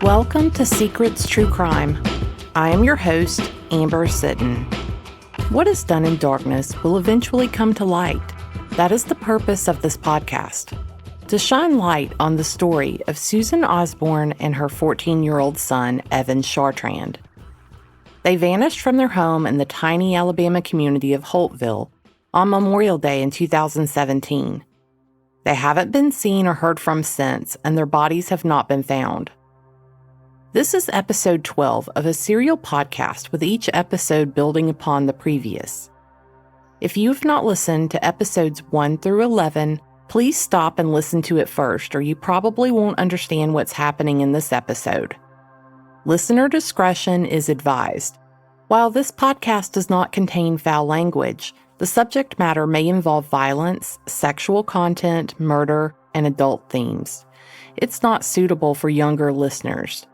Welcome to Secrets True Crime. I am your host, Amber Sitton. What is done in darkness will eventually come to light. That is the purpose of this podcast, to shine light on the story of Susan Osborne and her 14-year-old son, Evan Chartrand. They vanished from their home in the tiny Alabama community of Holtville on Memorial Day in 2017. They haven't been seen or heard from since, and their bodies have not been found. This is episode 12 of a serial podcast with each episode building upon the previous. If you have not listened to episodes 1 through 11, please stop and listen to it first, or you probably won't understand what's happening in this episode. Listener discretion is advised. While this podcast does not contain foul language, the subject matter may involve violence, sexual content, murder, and adult themes. It's not suitable for younger listeners.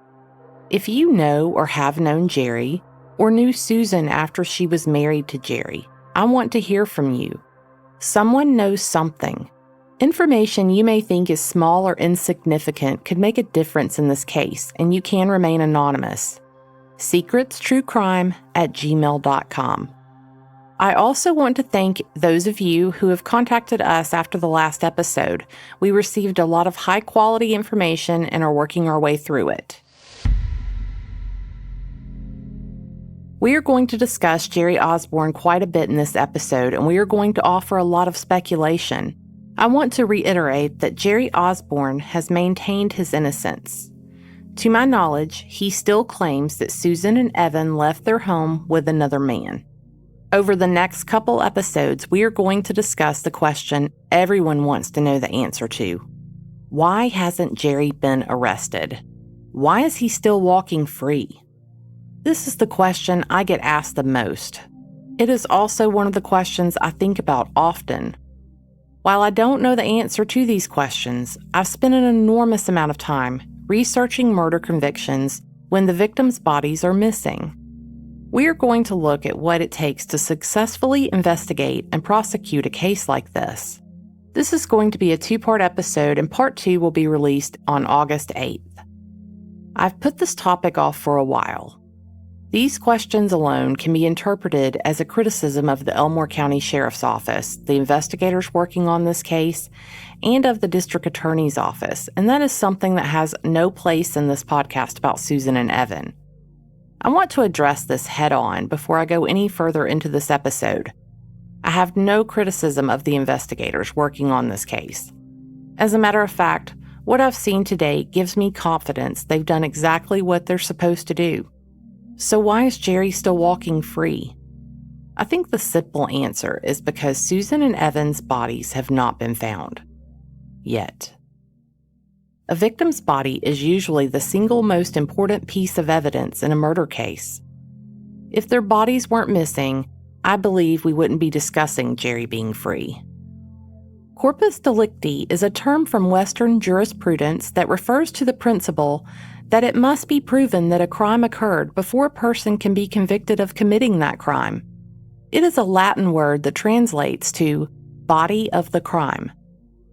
If you know or have known Jerry, or knew Susan after she was married to Jerry, I want to hear from you. Someone knows something. Information you may think is small or insignificant could make a difference in this case, and you can remain anonymous. secretstruecrime@gmail.com. I also want to thank those of you who have contacted us after the last episode. We received a lot of high-quality information and are working our way through it. We are going to discuss Jerry Osborne quite a bit in this episode, and we are going to offer a lot of speculation. I want to reiterate that Jerry Osborne has maintained his innocence. To my knowledge, he still claims that Susan and Evan left their home with another man. Over the next couple episodes, we are going to discuss the question everyone wants to know the answer to. Why hasn't Jerry been arrested? Why is he still walking free? This is the question I get asked the most. It is also one of the questions I think about often. While I don't know the answer to these questions, I've spent an enormous amount of time researching murder convictions when the victims' bodies are missing. We are going to look at what it takes to successfully investigate and prosecute a case like this. This is going to be a 2-part episode, and part 2 will be released on August 8th. I've put this topic off for a while. These questions alone can be interpreted as a criticism of the Elmore County Sheriff's Office, the investigators working on this case, and of the District Attorney's Office, and that is something that has no place in this podcast about Susan and Evan. I want to address this head-on before I go any further into this episode. I have no criticism of the investigators working on this case. As a matter of fact, what I've seen to date gives me confidence they've done exactly what they're supposed to do. So why is Jerry still walking free? I think the simple answer is because Susan and Evan's bodies have not been found. Yet. A victim's body is usually the single most important piece of evidence in a murder case. If their bodies weren't missing, I believe we wouldn't be discussing Jerry being free. Corpus delicti is a term from Western jurisprudence that refers to the principle that it must be proven that a crime occurred before a person can be convicted of committing that crime. It is a Latin word that translates to body of the crime.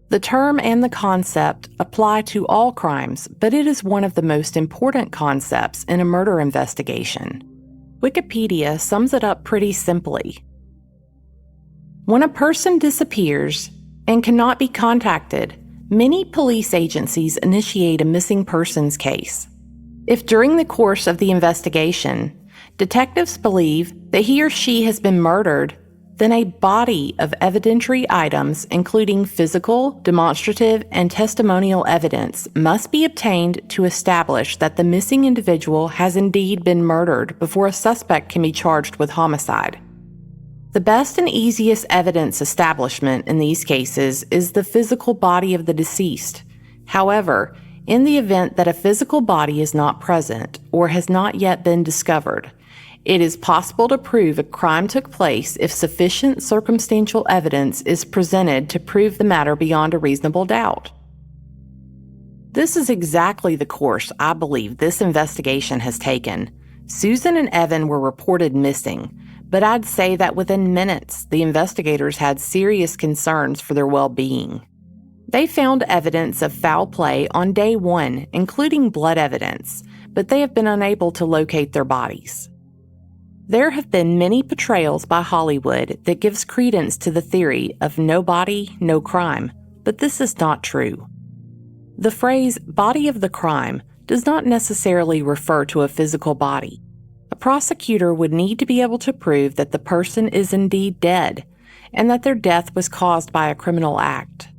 The term and the concept apply to all crimes, but it is one of the most important concepts in a murder investigation. Wikipedia sums it up pretty simply. When a person disappears and cannot be contacted, many police agencies initiate a missing persons case. If during the course of the investigation, detectives believe that he or she has been murdered, then a body of evidentiary items, including physical, demonstrative, and testimonial evidence, must be obtained to establish that the missing individual has indeed been murdered before a suspect can be charged with homicide. The best and easiest evidence establishment in these cases is the physical body of the deceased. However, in the event that a physical body is not present or has not yet been discovered, it is possible to prove a crime took place if sufficient circumstantial evidence is presented to prove the matter beyond a reasonable doubt. This is exactly the course I believe this investigation has taken. Susan and Evan were reported missing, but I'd say that within minutes, the investigators had serious concerns for their well-being. They found evidence of foul play on day 1, including blood evidence, but they have been unable to locate their bodies. There have been many portrayals by Hollywood that gives credence to the theory of no body, no crime, but this is not true. The phrase body of the crime does not necessarily refer to a physical body. A prosecutor would need to be able to prove that the person is indeed dead and that their death was caused by a criminal act.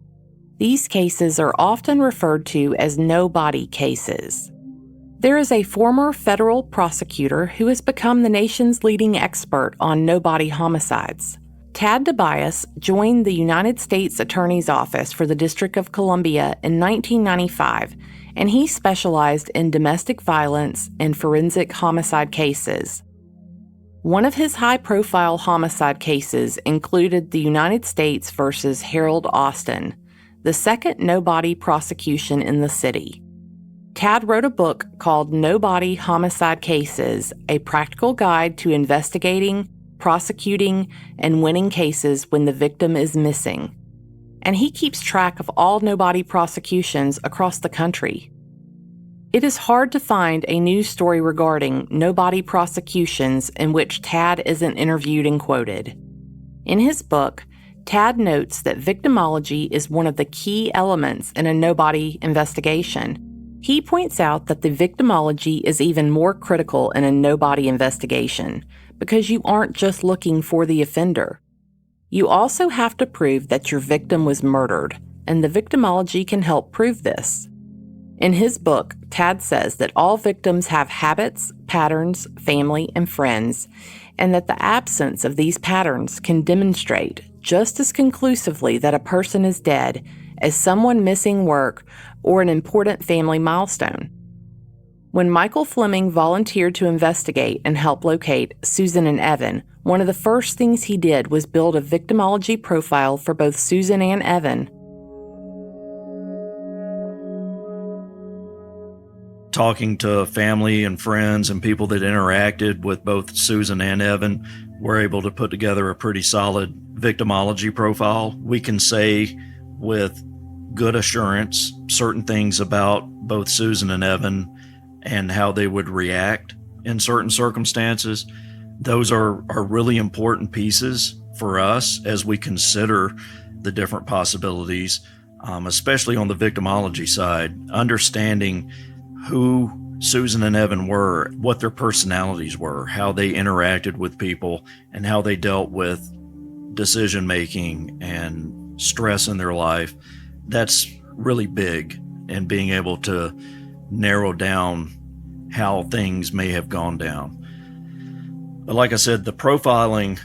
These cases are often referred to as no-body cases. There is a former federal prosecutor who has become the nation's leading expert on no-body homicides. Tad DeBias joined the United States Attorney's Office for the District of Columbia in 1995, and he specialized in domestic violence and forensic homicide cases. One of his high-profile homicide cases included the United States versus Harold Austin, the second no-body prosecution in the city. Tad wrote a book called No-Body Homicide Cases, a practical guide to investigating, prosecuting, and winning cases when the victim is missing. And he keeps track of all no-body prosecutions across the country. It is hard to find a news story regarding no-body prosecutions in which Tad isn't interviewed and quoted. In his book, Tad notes that victimology is one of the key elements in a no-body investigation. He points out that the victimology is even more critical in a no-body investigation because you aren't just looking for the offender. You also have to prove that your victim was murdered, and the victimology can help prove this. In his book, Tad says that all victims have habits, patterns, family, and friends, and that the absence of these patterns can demonstrate just as conclusively that a person is dead as someone missing work or an important family milestone. When Michael Fleming volunteered to investigate and help locate Susan and Evan, one of the first things he did was build a victimology profile for both Susan and Evan. Talking to family and friends and people that interacted with both Susan and Evan, we're able to put together a pretty solid victimology profile. We can say with good assurance certain things about both Susan and Evan and how they would react in certain circumstances. Those are really important pieces for us as we consider the different possibilities, especially on the victimology side, understanding who Susan and Evan were, what their personalities were, how they interacted with people, and how they dealt with decision-making and stress in their life. That's really big in being able to narrow down how things may have gone down. But like I said, the profiling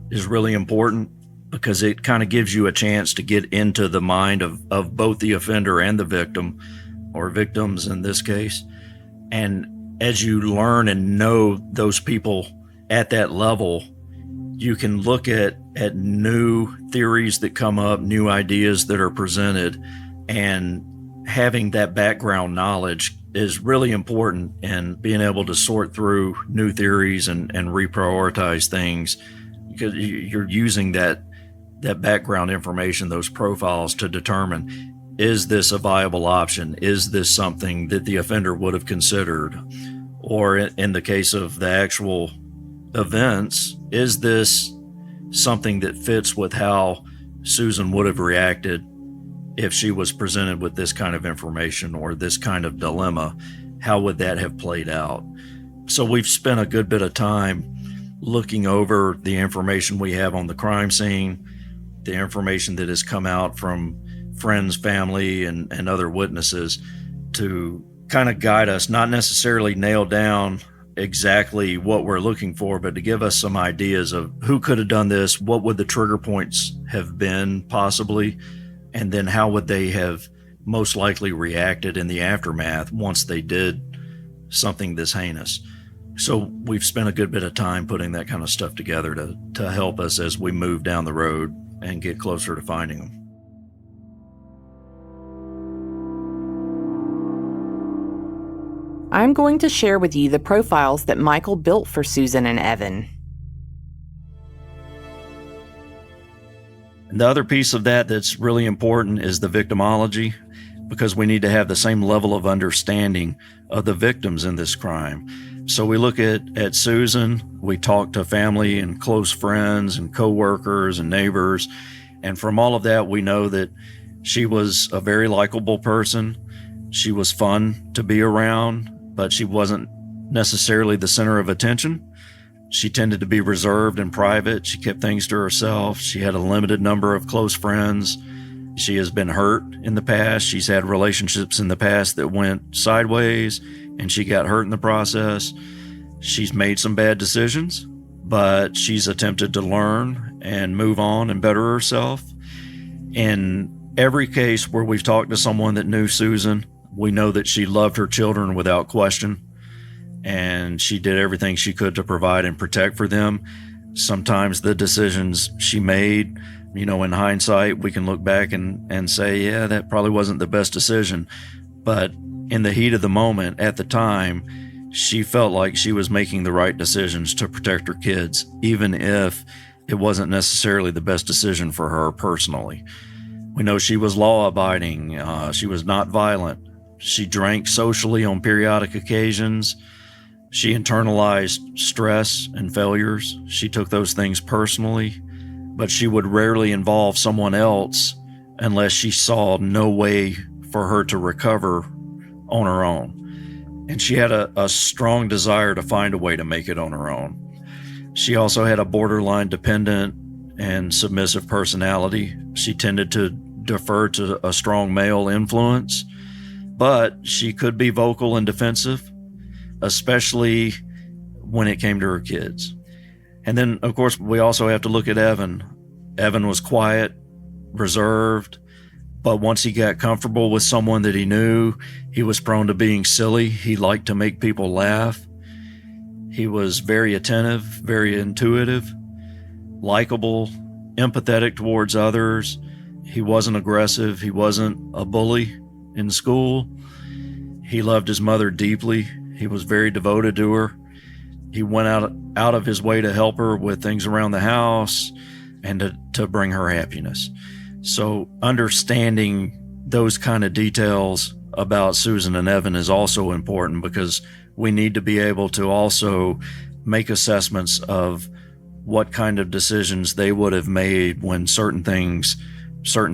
is really important because it kind of gives you a chance to get into the mind of both the offender and the victim, or victims in this case. And as you learn and know those people at that level, you can look at new theories that come up, new ideas that are presented, and having that background knowledge is really important in being able to sort through new theories and reprioritize things, because you're using that background information, those profiles, to determine, is this a viable option? Is this something that the offender would have considered? Or in the case of the actual events, is this something that fits with how Susan would have reacted if she was presented with this kind of information or this kind of dilemma? How would that have played out? So we've spent a good bit of time looking over the information we have on the crime scene, the information that has come out from friends, family, and other witnesses, to kind of guide us, not necessarily nail down exactly what we're looking for, but to give us some ideas of who could have done this, what would the trigger points have been possibly, and then how would they have most likely reacted in the aftermath once they did something this heinous. So we've spent a good bit of time putting that kind of stuff together to help us as we move down the road and get closer to finding them. I'm going to share with you the profiles that Michael built for Susan and Evan. The other piece of that that's really important is the victimology, because we need to have the same level of understanding of the victims in this crime. So we look at Susan, we talk to family and close friends and coworkers and neighbors. And from all of that, we know that she was a very likable person. She was fun to be around, but she wasn't necessarily the center of attention. She tended to be reserved and private. She kept things to herself. She had a limited number of close friends. She has been hurt in the past. She's had relationships in the past that went sideways, and she got hurt in the process. She's made some bad decisions, but she's attempted to learn and move on and better herself. In every case where we've talked to someone that knew Susan, we know that she loved her children without question, and she did everything she could to provide and protect for them. Sometimes the decisions she made, in hindsight, we can look back and say, yeah, that probably wasn't the best decision. But in the heat of the moment, at the time, she felt like she was making the right decisions to protect her kids, even if it wasn't necessarily the best decision for her personally. We know she was law-abiding. She was not violent. She drank socially on periodic occasions. She internalized stress and failures. She took those things personally, but she would rarely involve someone else unless she saw no way for her to recover on her own. And she had a strong desire to find a way to make it on her own. She also had a borderline dependent and submissive personality. She tended to defer to a strong male influence, but she could be vocal and defensive, especially when it came to her kids. And then, of course, we also have to look at Evan. Evan was quiet, reserved, but once he got comfortable with someone that he knew, he was prone to being silly. He liked to make people laugh. He was very attentive, very intuitive, likable, empathetic towards others. He wasn't aggressive. He wasn't a bully in school. He loved his mother deeply. He was very devoted to her. He went out of his way to help her with things around the house and to bring her happiness. So understanding those kind of details about Susan and Evan is also important, because we need to be able to also make assessments of what kind of decisions they would have made when certain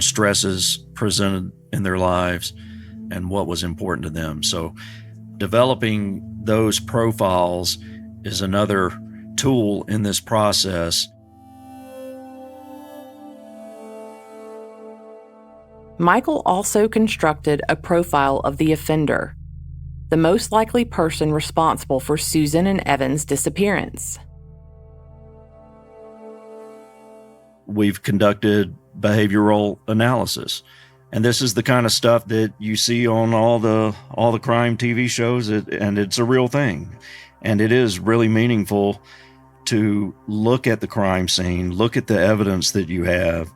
stresses presented in their lives and what was important to them. So developing those profiles is another tool in this process. Michael also constructed a profile of the offender, the most likely person responsible for Susan and Evan's disappearance. We've conducted behavioral analysis, and this is the kind of stuff that you see on all the crime TV shows, and it's a real thing. And it is really meaningful to look at the crime scene, look at the evidence that you have,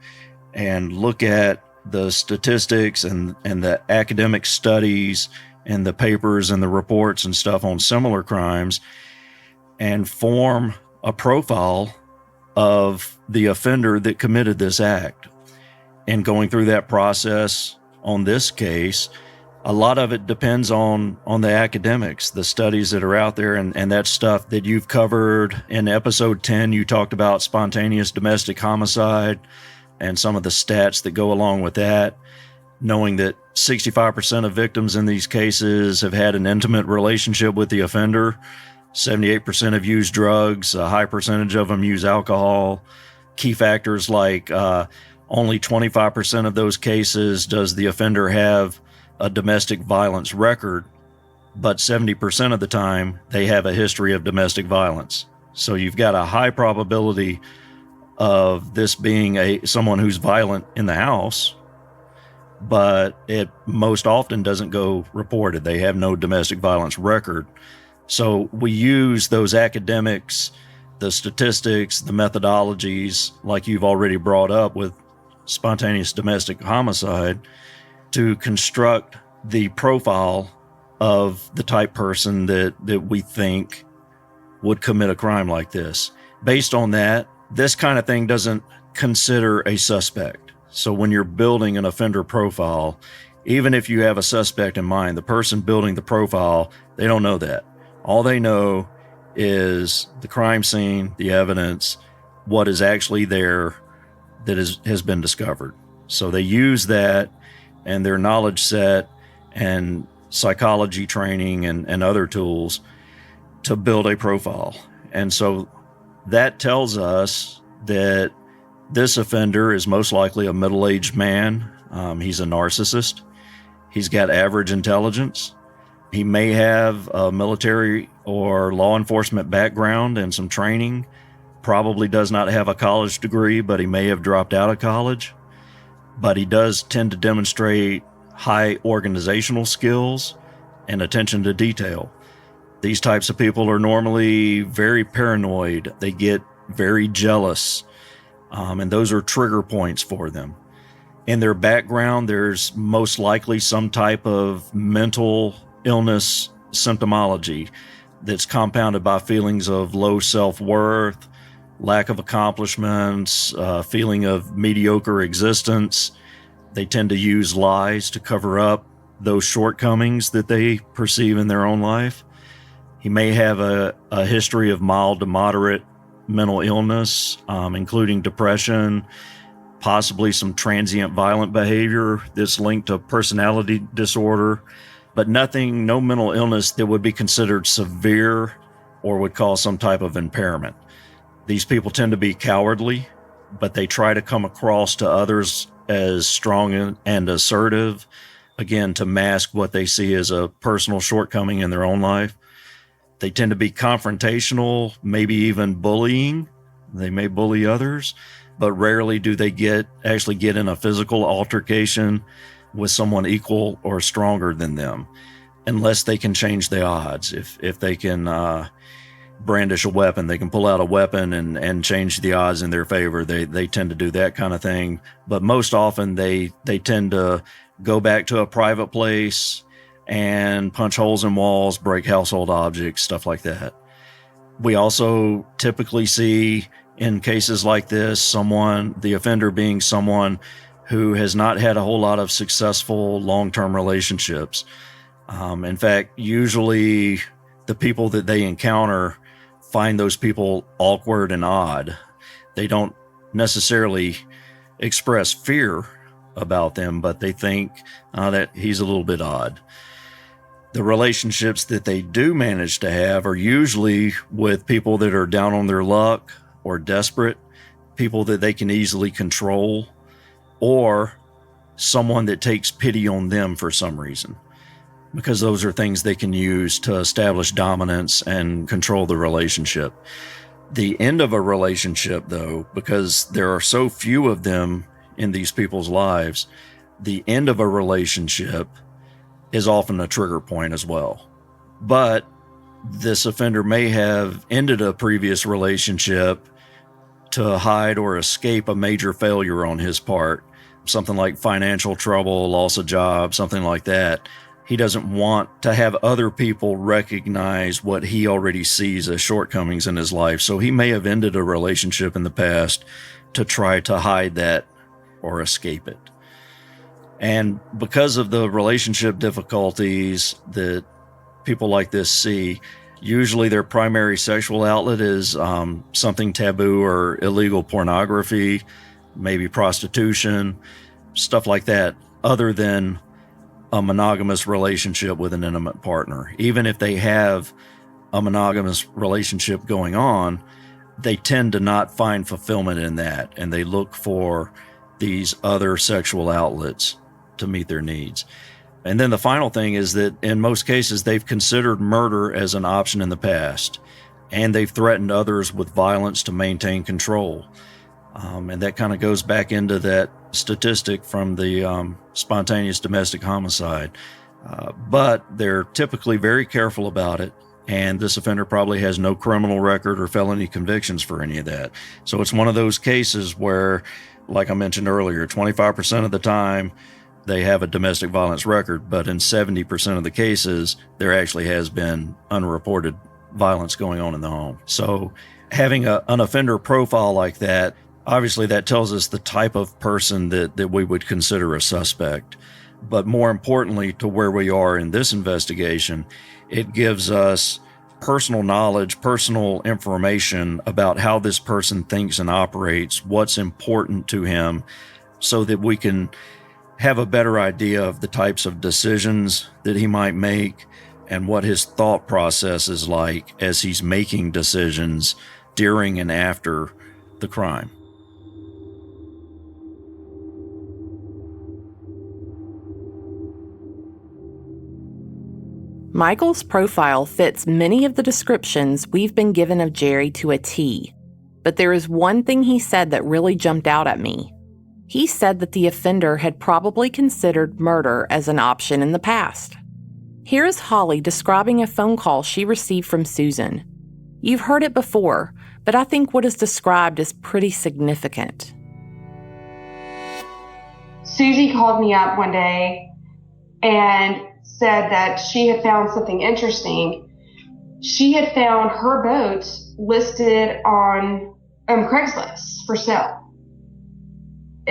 and look at the statistics and the academic studies and the papers and the reports and stuff on similar crimes, and form a profile of the offender that committed this act. And going through that process on this case, a lot of it depends on the academics, the studies that are out there, and that stuff that you've covered. In episode 10, you talked about spontaneous domestic homicide and some of the stats that go along with that, knowing that 65% of victims in these cases have had an intimate relationship with the offender. 78% have used drugs. A high percentage of them use alcohol. Key factors like only 25% of those cases does the offender have a domestic violence record, but 70% of the time they have a history of domestic violence. So you've got a high probability of this being someone who's violent in the house, but it most often doesn't go reported. They have no domestic violence record. So we use those academics, the statistics, the methodologies, like you've already brought up with spontaneous domestic homicide, to construct the profile of the type person that we think would commit a crime like this. Based on that, this kind of thing doesn't consider a suspect. So when you're building an offender profile, even if you have a suspect in mind, the person building the profile, they don't know that. All they know is the crime scene, the evidence, what is actually there that has been discovered. So they use that and their knowledge set and psychology training and other tools to build a profile. And so that tells us that this offender is most likely a middle-aged man. He's a narcissist. He's got average intelligence. He may have a military or law enforcement background and some training. Probably does not have a college degree, but he may have dropped out of college. But he does tend to demonstrate high organizational skills and attention to detail. These types of people are normally very paranoid. They get very jealous, and those are trigger points for them. In their background, there's most likely some type of mental illness symptomology that's compounded by feelings of low self-worth, lack of accomplishments, feeling of mediocre existence. They tend to use lies to cover up those shortcomings that they perceive in their own life. He may have a history of mild to moderate mental illness, including depression, possibly some transient violent behavior that's linked to personality disorder, but no mental illness that would be considered severe or would cause some type of impairment. These people tend to be cowardly, but they try to come across to others as strong and assertive, again, to mask what they see as a personal shortcoming in their own life. They tend to be confrontational, maybe even bullying. They may bully others, but rarely do they actually get in a physical altercation with someone equal or stronger than them, unless they can change the odds. If they can brandish a weapon, they can pull out a weapon and change the odds in their favor. They tend to do that kind of thing. But most often they tend to go back to a private place and punch holes in walls, break household objects, stuff like that. We also typically see in cases like this, the offender being someone who has not had a whole lot of successful long-term relationships. In fact, usually the people that they encounter find those people awkward and odd. They don't necessarily express fear about them, but they think that he's a little bit odd. The relationships that they do manage to have are usually with people that are down on their luck or desperate, people that they can easily control, or someone that takes pity on them for some reason, because those are things they can use to establish dominance and control the relationship. The end of a relationship, though, because there are so few of them in these people's lives, the end of a relationship is often a trigger point as well. But this offender may have ended a previous relationship to hide or escape a major failure on his part, something like financial trouble, loss of job, something like that. He doesn't want to have other people recognize what he already sees as shortcomings in his life. So he may have ended a relationship in the past to try to hide that or escape it. And because of the relationship difficulties that people like this see, usually their primary sexual outlet is something taboo or illegal pornography, maybe prostitution, stuff like that, other than a monogamous relationship with an intimate partner. Even if they have a monogamous relationship going on, they tend to not find fulfillment in that, and they look for these other sexual outlets to meet their needs. And then the final thing is that in most cases, they've considered murder as an option in the past, and they've threatened others with violence to maintain control. And that kind of goes back into that statistic from the spontaneous domestic homicide. But they're typically very careful about it, and this offender probably has no criminal record or felony convictions for any of that. So it's one of those cases where, like I mentioned earlier, 25% of the time they have a domestic violence record, but in 70% of the cases, there actually has been unreported violence going on in the home. So having an offender profile like that Obviously, that tells us the type of person that we would consider a suspect. But more importantly, to where we are in this investigation, it gives us personal knowledge, personal information about how this person thinks and operates, what's important to him, so that we can have a better idea of the types of decisions that he might make and what his thought process is like as he's making decisions during and after the crime. Michael's profile fits many of the descriptions we've been given of Jerry to a T, but there is one thing he said that really jumped out at me. He said that the offender had probably considered murder as an option in the past. Here is Holly describing a phone call she received from Susan. You've heard it before, but I think what is described is pretty significant. Susie called me up one day and said that she had found something interesting. She had found her boat listed on Craigslist for sale.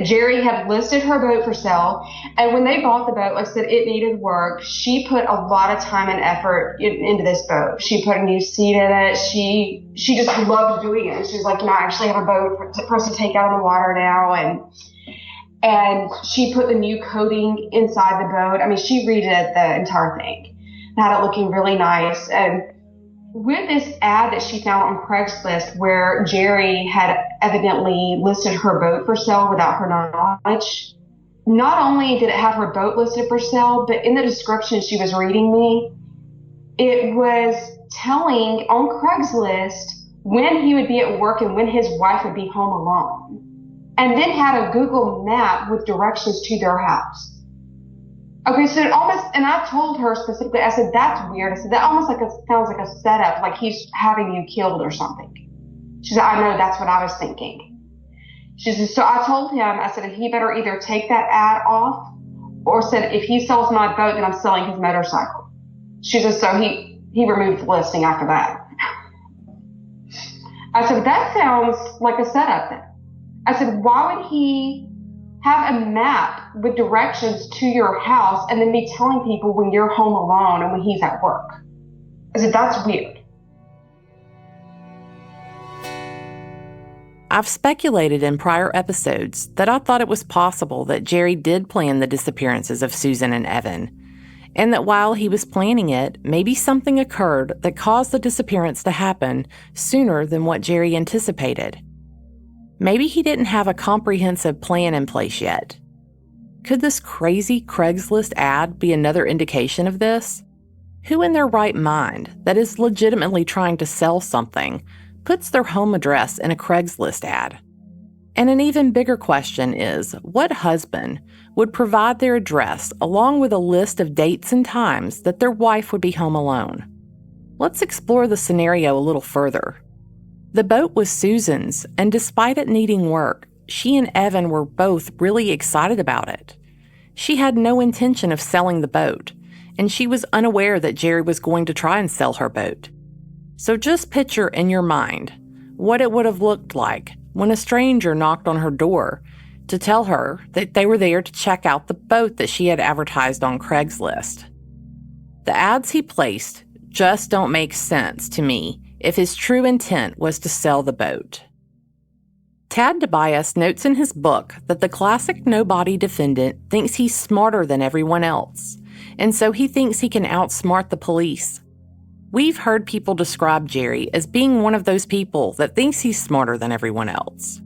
Jerry had listed her boat for sale, and when they bought the boat, like I said, it needed work. She put a lot of time and effort into this boat. She put a new seat in it. She just loved doing it. She was like, I actually have a boat for us to take out on the water now, and she put the new coating inside the boat. I mean, she redid the entire thing, had it looking really nice. And with this ad that she found on Craigslist where Jerry had evidently listed her boat for sale without her knowledge, not only did it have her boat listed for sale, but in the description she was reading me, it was telling on Craigslist when he would be at work and when his wife would be home alone. And then had a Google map with directions to their house. Okay, so it almost, and I told her specifically, I said, that's weird. I said, that almost sounds like a setup, like he's having you killed or something. She said, I know, that's what I was thinking. She said, so I told him, I said, he better either take that ad off or said, if he sells my boat, then I'm selling his motorcycle. She said, so he removed the listing after that. I said, that sounds like a setup then. I said, why would he have a map with directions to your house and then be telling people when you're home alone and when he's at work? I said, that's weird. I've speculated in prior episodes that I thought it was possible that Jerry did plan the disappearances of Susan and Evan, and that while he was planning it, maybe something occurred that caused the disappearance to happen sooner than what Jerry anticipated. Maybe he didn't have a comprehensive plan in place yet. Could this crazy Craigslist ad be another indication of this? Who in their right mind that is legitimately trying to sell something puts their home address in a Craigslist ad? And an even bigger question is, what husband would provide their address along with a list of dates and times that their wife would be home alone? Let's explore the scenario a little further. The boat was Susan's, and despite it needing work, she and Evan were both really excited about it. She had no intention of selling the boat, and she was unaware that Jerry was going to try and sell her boat. So just picture in your mind what it would have looked like when a stranger knocked on her door to tell her that they were there to check out the boat that she had advertised on Craigslist. The ads he placed just don't make sense to me if his true intent was to sell the boat. Tad Tobias notes in his book that the classic nobody defendant thinks he's smarter than everyone else, and so he thinks he can outsmart the police. We've heard people describe Jerry as being one of those people that thinks he's smarter than everyone else.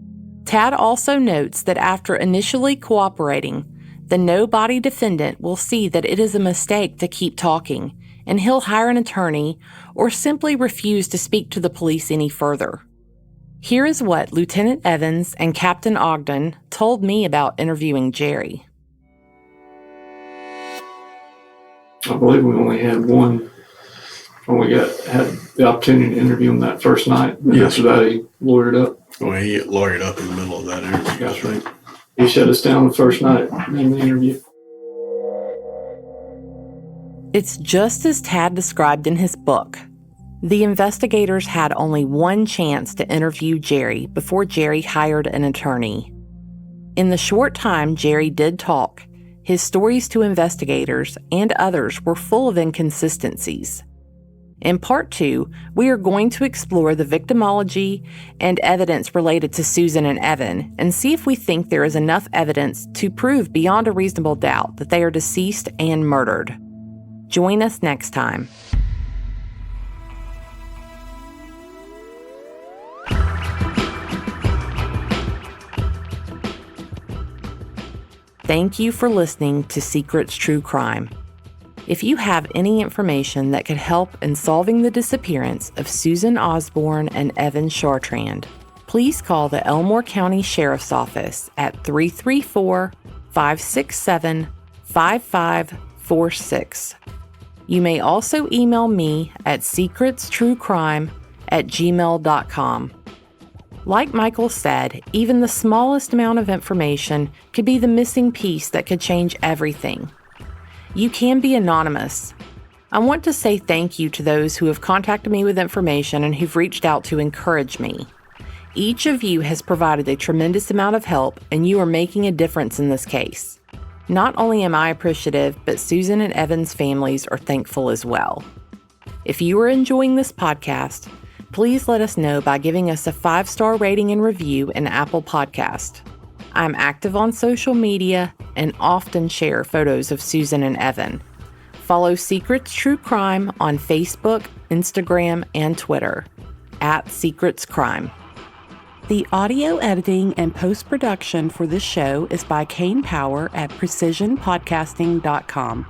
Tad also notes that after initially cooperating, the nobody defendant will see that it is a mistake to keep talking, and he'll hire an attorney or simply refuse to speak to the police any further. Here is what Lieutenant Evans and Captain Ogden told me about interviewing Jerry. I believe we only had one when we had the opportunity to interview him that first night. Yes. After that, he lawyered up. Well, he lawyered up in the middle of that interview. That's right. He shut us down the first night in the interview. It's just as Tad described in his book. The investigators had only one chance to interview Jerry before Jerry hired an attorney. In the short time Jerry did talk, his stories to investigators and others were full of inconsistencies. In Part 2, we are going to explore the victimology and evidence related to Susan and Evan and see if we think there is enough evidence to prove beyond a reasonable doubt that they are deceased and murdered. Join us next time. Thank you for listening to Secrets True Crime. If you have any information that could help in solving the disappearance of Susan Osborne and Evan Chartrand, please call the Elmore County Sheriff's Office at 334-567-5546. You may also email me at secretstruecrime@gmail.com. Like Michael said, even the smallest amount of information could be the missing piece that could change everything. You can be anonymous. I want to say thank you to those who have contacted me with information and who've reached out to encourage me. Each of you has provided a tremendous amount of help, and you are making a difference in this case. Not only am I appreciative, but Susan and Evan's families are thankful as well. If you are enjoying this podcast, please let us know by giving us a 5-star rating and review in Apple Podcast. I'm active on social media and often share photos of Susan and Evan. Follow Secrets True Crime on Facebook, Instagram, and Twitter @SecretsCrime. The audio editing and post-production for this show is by Kane Power at precisionpodcasting.com.